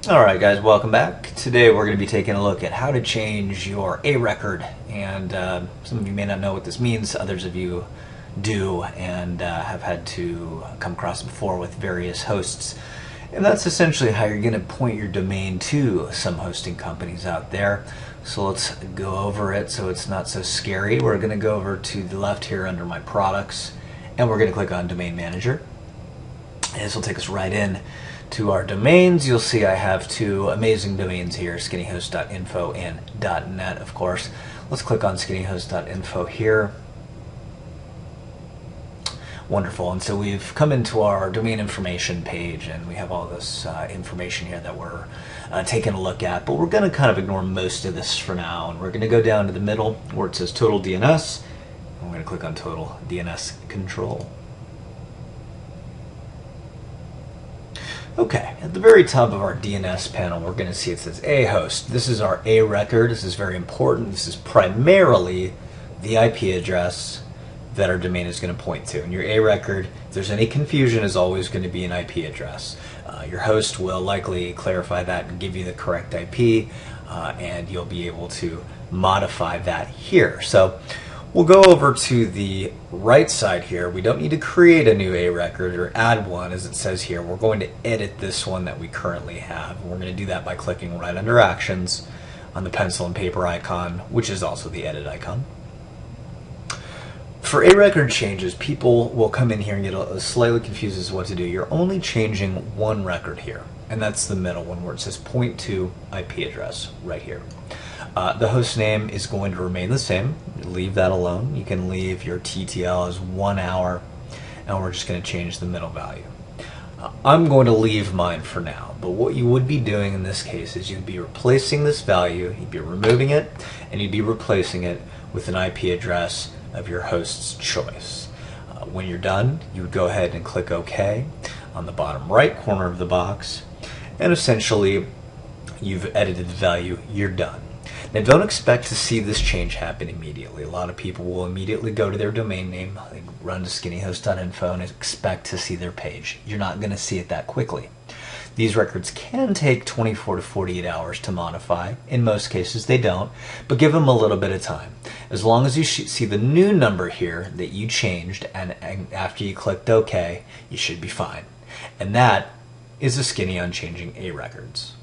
Alright guys, welcome back. Today we're going to be taking a look at how to change your A record, and some of you may not know what this means, others of you do, and have had to come across it before with various hosts. And that's essentially how you're going to point your domain to some hosting companies out there. So let's go over it so it's not so scary. We're going to go over to the left here under my products, and we're going to click on Domain Manager. And this will take us right in to our domains. You'll see I have two amazing domains here, skinnyhost.info and .net, of course. Let's click on skinnyhost.info here. Wonderful. And so we've come into our domain information page, and we have all this information here that we're taking a look at, but we're going to kind of ignore most of this for now, and we're going to go down to the middle where it says Total DNS, and we're going to click on Total DNS Control. Okay, at the very top of our DNS panel, we're going to see it says A host. This is our A record. This is very important. This is primarily the IP address that our domain is going to point to. And your A record, if there's any confusion, is always going to be an IP address. Your host will likely clarify that and give you the correct IP, and you'll be able to modify that here. So we'll go over to the right side here. We don't need to create a new A record or add one, as it says here. We're going to edit this one that we currently have. We're going to do that by clicking right under Actions on the pencil and paper icon, which is also the edit icon. For A record changes, people will come in here and get slightly confused as to what to do. You're only changing one record here, and that's the middle one where it says point to IP address right here. The host name is going to remain the same. Leave that alone. You can leave your TTL as 1 hour, and we're just going to change the middle value. I'm going to leave mine for now, but what you would be doing in this case is you'd be replacing this value, you'd be removing it, and you'd be replacing it with an IP address of your host's choice. When you're done, you would go ahead and click OK on the bottom right corner of the box, and essentially you've edited the value. You're done. Now, don't expect to see this change happen immediately. A lot of people will immediately go to their domain name, they run to skinnyhost.info, and expect to see their page. You're not going to see it that quickly. These records can take 24 to 48 hours to modify. In most cases, they don't, but give them a little bit of time. As long as you see the new number here that you changed, and after you clicked OK, you should be fine. And that is a Skinny on changing A records.